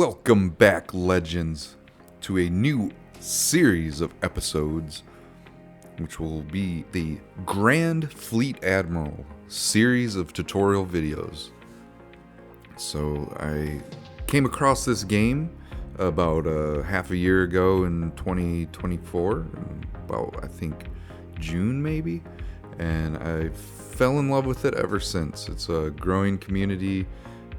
Welcome back, legends, to a new series of episodes, which will be the Grand Fleet Admiral series of tutorial videos. So I came across this game about half a year ago in 2024, about I think June maybe, and I fell in love with it ever since. It's a growing community,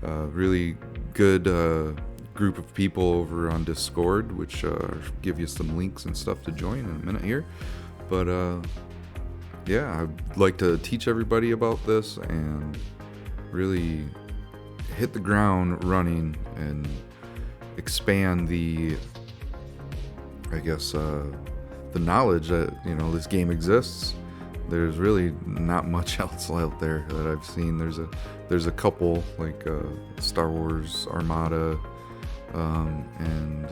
really good group of people over on Discord, which give you some links and stuff to join in a minute here. But yeah, I'd like to teach everybody about this and really hit the ground running and expand the knowledge that this game exists. There's really not much else out there that I've seen. There's a couple like Star Wars Armada, and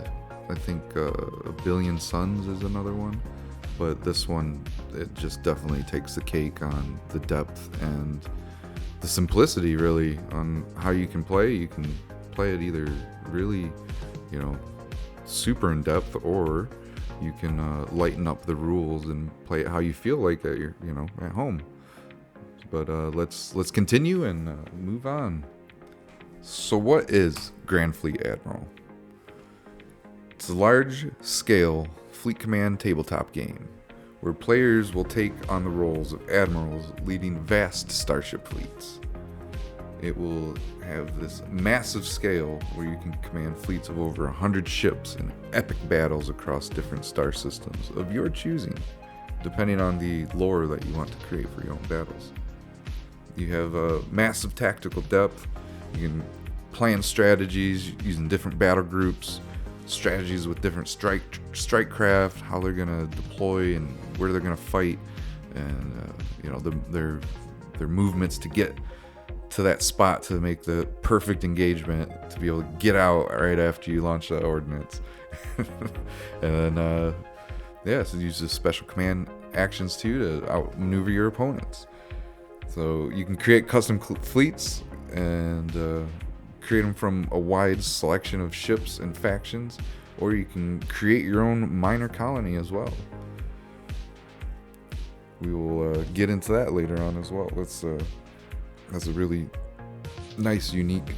I think A Billion Suns is another one. But this one, it just definitely takes the cake on the depth and the simplicity, really, on how you can play. You can play it either really, super in depth, or you can lighten up the rules and play it how you feel like that you're, at home. But let's continue and move on. So what is Grand Fleet Admiral? It's a large-scale fleet command tabletop game where players will take on the roles of admirals leading vast starship fleets. It will have this massive scale where you can command fleets of over 100 ships in epic battles across different star systems of your choosing, depending on the lore that you want to create for your own battles. You have a massive tactical depth. You can plan strategies using different battle groups, strategies with different strike craft, how they're going to deploy and where they're going to fight, and their movements to get to that spot to make the perfect engagement, to be able to get out right after you launch that ordnance. And then so use the special command actions too to outmaneuver your opponents. So you can create custom fleets and create them from a wide selection of ships and factions, or you can create your own minor colony as well. We will get into that later on as well. That's a really nice, unique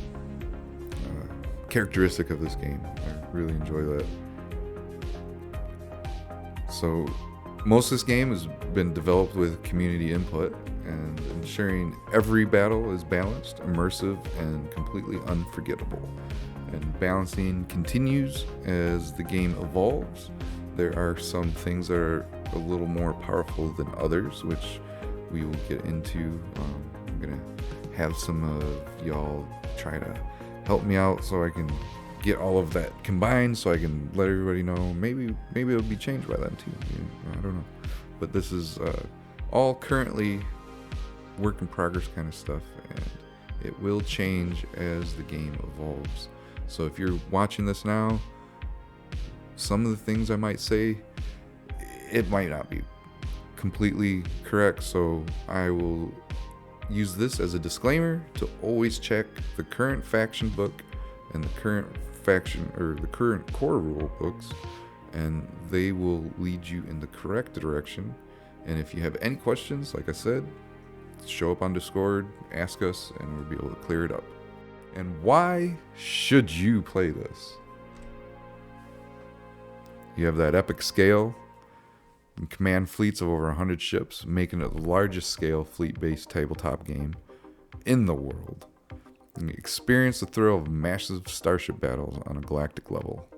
characteristic of this game. I really enjoy that. So most of this game has been developed with community input and ensuring every battle is balanced, immersive, and completely unforgettable. And balancing continues as the game evolves. There are some things that are a little more powerful than others, which we will get into. I'm going to have some of y'all try to help me out so I can get all of that combined, so I can let everybody know. Maybe it'll be changed by then too. I don't know. But this is all currently work in progress kind of stuff, and it will change as the game evolves. So if you're watching this now, some of the things I might say, it might not be completely correct, so I will use this as a disclaimer to always check the current faction book and the current faction or the current core rule books, and they will lead you in the correct direction. And if you have any questions, like I said, show up on Discord, ask us, and we'll be able to clear it up. And why should you play this? You have that epic scale and command fleets of over 100 ships, making it the largest scale fleet-based tabletop game in the world. You can experience the thrill of massive starship battles on a galactic level.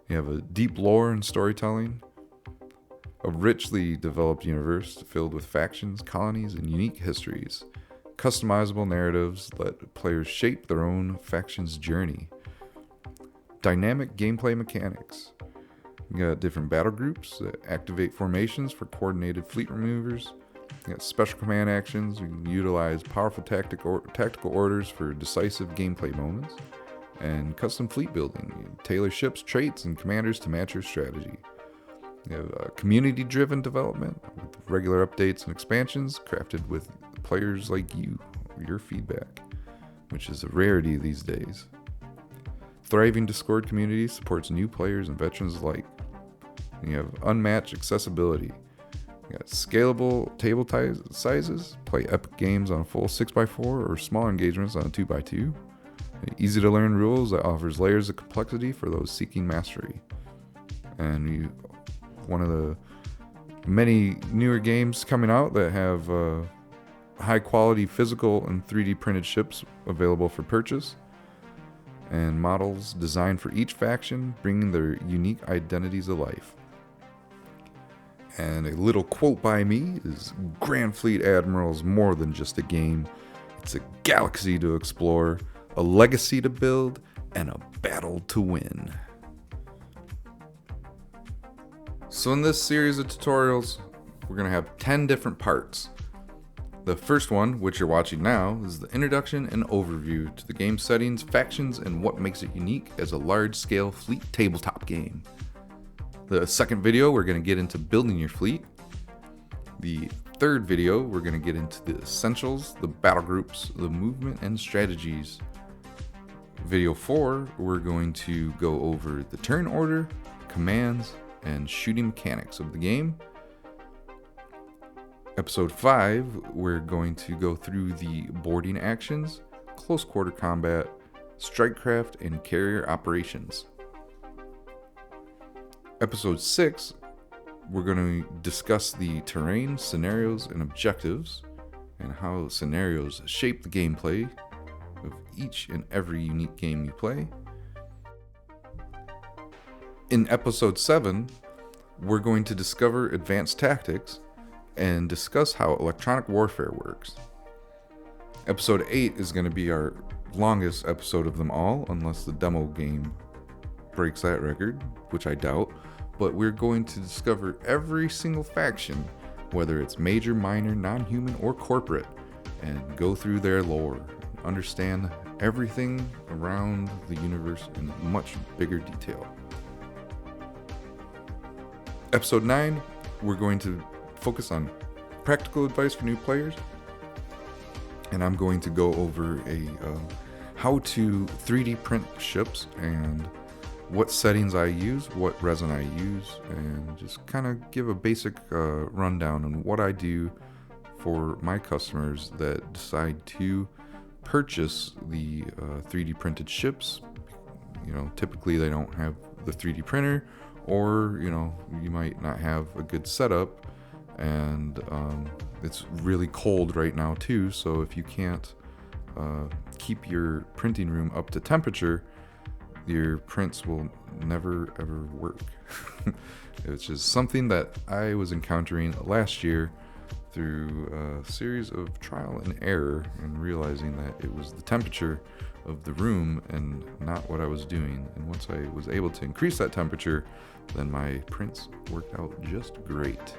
You have a deep lore and storytelling, a richly developed universe filled with factions, colonies, and unique histories. Customizable narratives let players shape their own faction's journey. Dynamic gameplay mechanics. You got different battle groups that activate formations for coordinated fleet maneuvers. You got special command actions. You can utilize powerful tactical orders for decisive gameplay moments. And custom fleet building. You tailor ships, traits, and commanders to match your strategy. You have community-driven development with regular updates and expansions crafted with players like you, your feedback, which is a rarity these days. thriving Discord community supports new players and veterans alike. And you have unmatched accessibility. You got scalable table sizes, play epic games on a full 6x4 or smaller engagements on a 2x2. Easy to learn rules that offers layers of complexity for those seeking mastery. And one of the many newer games coming out that have high quality physical and 3D printed ships available for purchase, and models designed for each faction, bringing their unique identities to life. And a little quote by me is, Grand Fleet Admiral is more than just a game. It's a galaxy to explore, a legacy to build, and a battle to win. So in this series of tutorials, we're going to have 10 different parts. The first one, which you're watching now, is the introduction and overview to the game settings, factions, and what makes it unique as a large-scale fleet tabletop game. The second video, we're going to get into building your fleet. The third video, we're going to get into the essentials, the battle groups, the movement, and strategies. Video 4, we're going to go over the turn order, commands, and shooting mechanics of the game. Episode 5, we're going to go through the boarding actions, close quarter combat, strikecraft, and carrier operations. Episode 6, we're going to discuss the terrain, scenarios, and objectives, and how scenarios shape the gameplay of each and every unique game you play. In Episode 7, we're going to discover advanced tactics and discuss how electronic warfare works. Episode 8 is going to be our longest episode of them all, unless the demo game breaks that record, which I doubt. But we're going to discover every single faction, whether it's major, minor, non-human, or corporate, and go through their lore, understand everything around the universe in much bigger detail. Episode 9, we're going to focus on practical advice for new players, and I'm going to go over how to 3D print ships and what settings I use, what resin I use, and just kind of give a basic rundown on what I do for my customers that decide to purchase the 3D printed ships. You know, typically they don't have the 3D printer, or you might not have a good setup, and it's really cold right now too, so if you can't keep your printing room up to temperature, your prints will never ever work. It's just something that I was encountering last year through a series of trial and error, and realizing that it was the temperature of the room and not what I was doing. And once I was able to increase that temperature, then my prints worked out just great.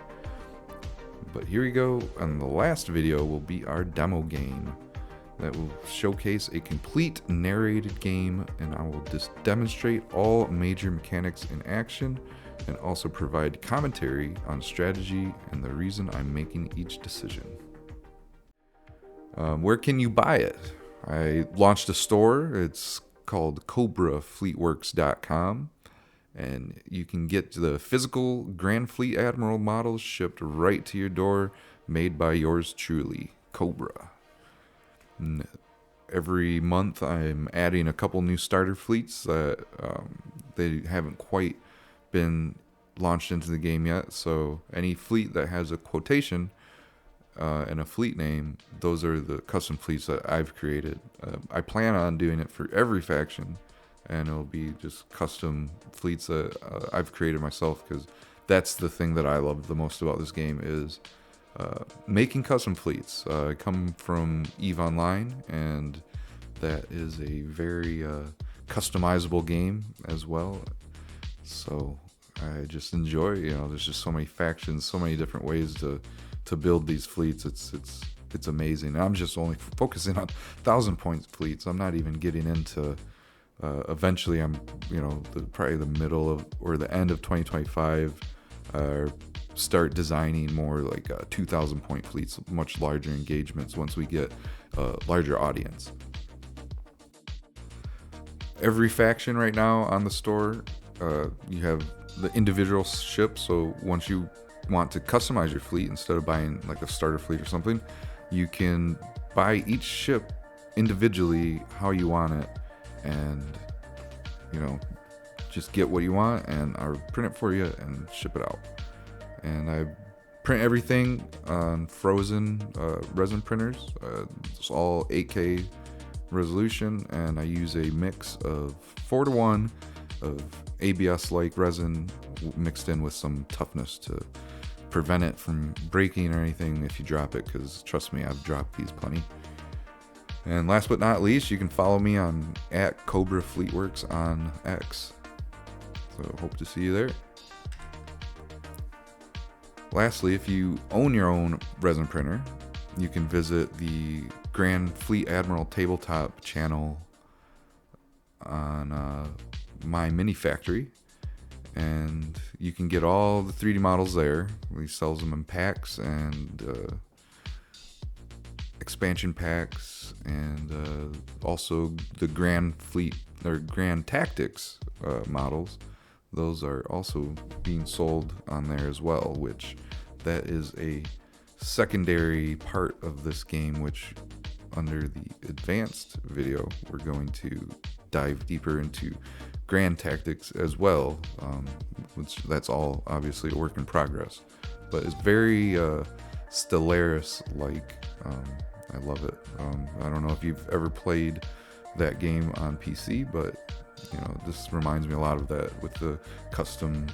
But here we go, and the last video will be our demo game that will showcase a complete narrated game, and I will just demonstrate all major mechanics in action, and also provide commentary on strategy and the reason I'm making each decision. Where can you buy it? I launched a store. It's called KobraFleetworks.com, and you can get the physical Grand Fleet Admiral models shipped right to your door, made by yours truly, Kobra. And every month I'm adding a couple new starter fleets that they haven't quite been launched into the game yet. So any fleet that has a quotation and a fleet name, those are the custom fleets that I've created. I plan on doing it for every faction, and it'll be just custom fleets that I've created myself, because that's the thing that I love the most about this game is making custom fleets. I come from EVE Online, and that is a very customizable game as well. So I just enjoy, there's just so many factions, so many different ways to build these fleets. It's amazing. I'm just only focusing on 1,000 point fleets. I'm not even getting into eventually I'm probably the middle of or the end of 2025 start designing more like 2,000 point fleets, much larger engagements once we get a larger audience. every faction right now on the store, you have the individual ships. So once you want to customize your fleet, instead of buying like a starter fleet or something, you can buy each ship individually how you want it, and just get what you want, and I'll print it for you and ship it out. And I print everything on frozen resin printers. It's all 8K resolution, and I use a mix of 4:1 of ABS-like resin mixed in with some toughness to prevent it from breaking or anything if you drop it, because trust me, I've dropped these plenty. And last but not least, you can follow me on @Kobra Fleetworks on X. So hope to see you there. Lastly, if you own your own resin printer, you can visit the Grand Fleet Admiral tabletop channel on my mini factory, and you can get all the 3D models there. He sells them in packs and expansion packs, and also the Grand Fleet or Grand Tactics models. Those are also being sold on there as well, which that is a secondary part of this game, which under the advanced video we're going to dive deeper into Grand Tactics as well, which that's all obviously a work in progress, but it's very Stellaris like. I love it. I don't know if you've ever played that game on PC, but this reminds me a lot of that with the custom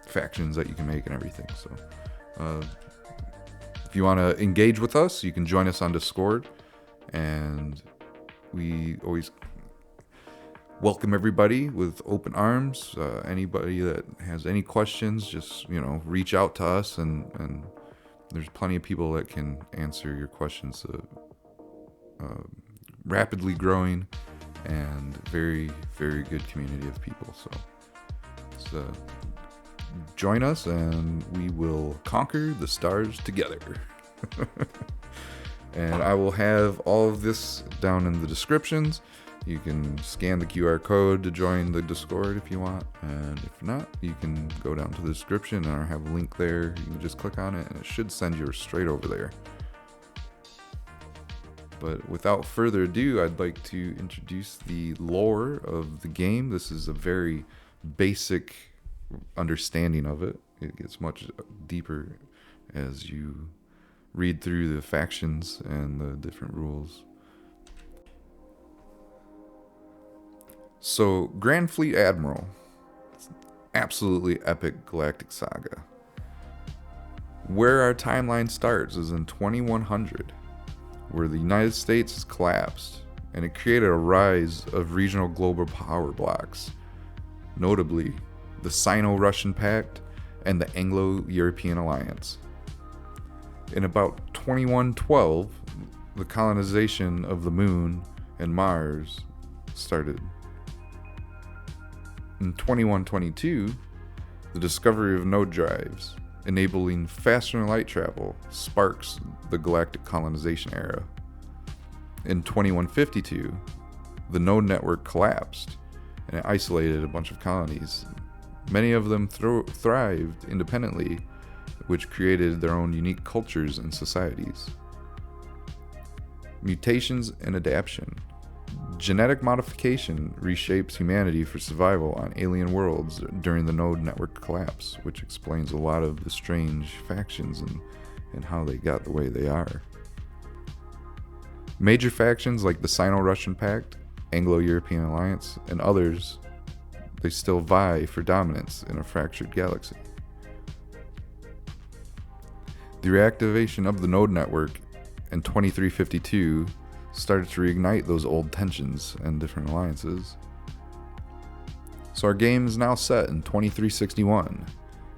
factions that you can make and everything. So if you want to engage with us, you can join us on Discord, and we always welcome everybody with open arms. Anybody that has any questions, just reach out to us, and there's plenty of people that can answer your questions. Rapidly growing and very, very good community of people. So join us, and we will conquer the stars together. And I will have all of this down in the descriptions. You can scan the QR code to join the Discord if you want, and if not, you can go down to the description and I have a link there. You can just click on it and it should send you straight over there. But without further ado, I'd like to introduce the lore of the game. This is a very basic understanding of it. It gets much deeper as you read through the factions and the different rules. So, Grand Fleet Admiral, absolutely epic galactic saga. Where our timeline starts is in 2100, where the United States has collapsed, and it created a rise of regional global power blocks, notably the Sino-Russian Pact and the Anglo-European Alliance. In about 2112, the colonization of the Moon and Mars started. In 2122, the discovery of node drives, enabling faster than light travel, sparks the galactic colonization era. In 2152, the node network collapsed, and it isolated a bunch of colonies. Many of them thrived independently, which created their own unique cultures and societies. Mutations and adaptation. Genetic modification reshapes humanity for survival on alien worlds during the node network collapse, which explains a lot of the strange factions and how they got the way they are. Major factions like the Sino-Russian Pact, Anglo-European Alliance, and others, they still vie for dominance in a fractured galaxy. The reactivation of the node network in 2352 started to reignite those old tensions and different alliances. So our game is now set in 2361,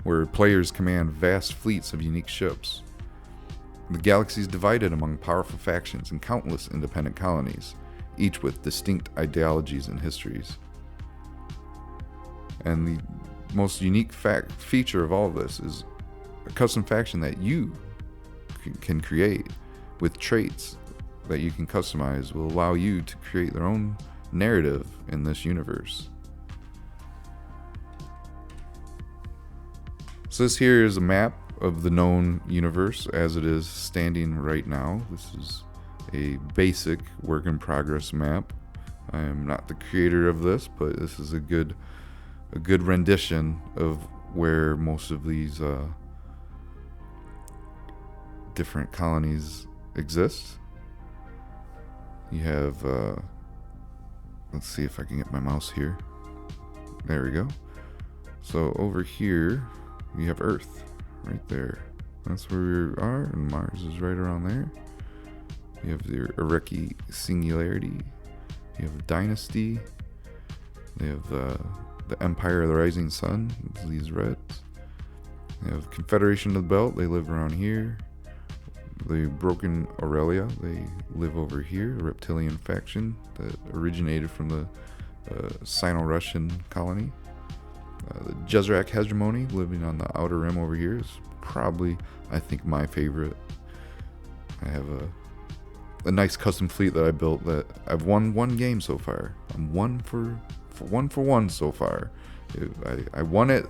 where players command vast fleets of unique ships. The galaxy is divided among powerful factions and countless independent colonies, each with distinct ideologies and histories. And the most unique feature of all of this is a custom faction that you can create with traits that you can customize will allow you to create their own narrative in this universe. So this here is a map of the known universe as it is standing right now. This is a basic work in progress map. I am not the creator of this, but this is a good rendition of where most of these different colonies exist. You have let's see if I can get my mouse here. There we go. So over here you have Earth right there. That's where we are, and Mars is right around there. You have your Iraqi Singularity. You have Dynasty. They have the Empire of the Rising Sun, these reds. They have Confederation of the Belt, they live around here. The Broken Aurelia, they live over here, a reptilian faction that originated from the Sino-Russian colony. The Jezraq Hegemony, living on the Outer Rim over here, is probably, I think, my favorite. I have a nice custom fleet that I built that I've won one game so far. I'm one for one so far. I won it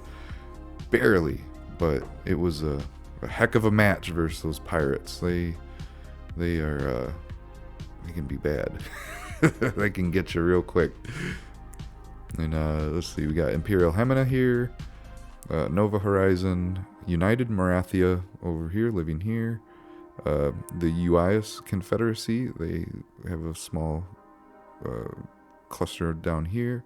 barely, but it was a heck of a match versus those pirates. They can be bad. They can get you real quick. And let's see, we got Imperial Hemina here, Nova Horizon, United Marathia over here, living here. The UIS Confederacy, they have a small cluster down here.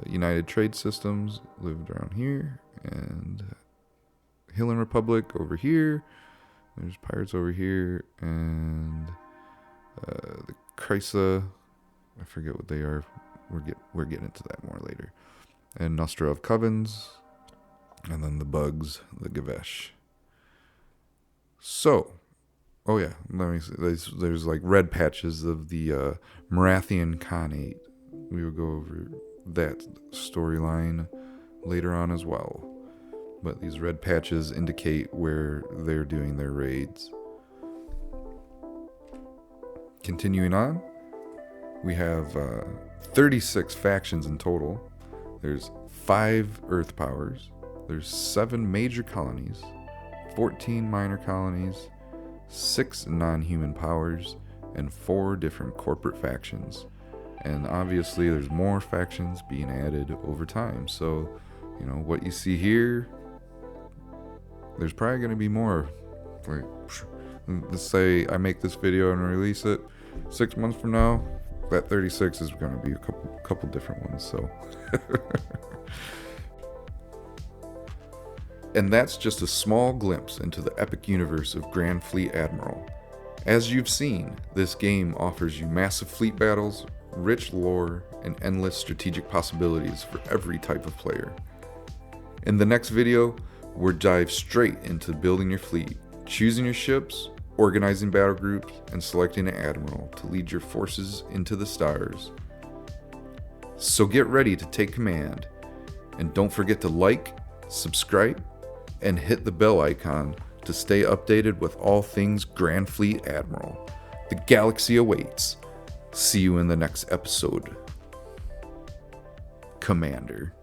United Trade Systems lived around here, and Hillen Republic over here. There's pirates over here, and the Krysa, I forget what they are. We're getting into that more later. And Nostra of Covens, and then the Bugs, the Gavesh. So, oh yeah, let me see. There's like red patches of the Marathian Khanate. We will go over that storyline later on as well. But these red patches indicate where they're doing their raids. Continuing on, we have 36 factions in total. There's 5 Earth powers. There's 7 major colonies, 14 minor colonies, 6 non-human powers, and 4 different corporate factions. And obviously there's more factions being added over time. So, you know, what you see here, there's probably going to be more. Like, let's say I make this video and release it 6 months from now, that 36 is going to be a couple different ones. So and that's just a small glimpse into the epic universe of Grand Fleet Admiral. As you've seen, this game offers you massive fleet battles, rich lore, and endless strategic possibilities for every type of player. In the next video, we'll dive straight into building your fleet, choosing your ships, organizing battle groups, and selecting an admiral to lead your forces into the stars. So get ready to take command, and don't forget to like, subscribe, and hit the bell icon to stay updated with all things Grand Fleet Admiral. The galaxy awaits. See you in the next episode, Commander.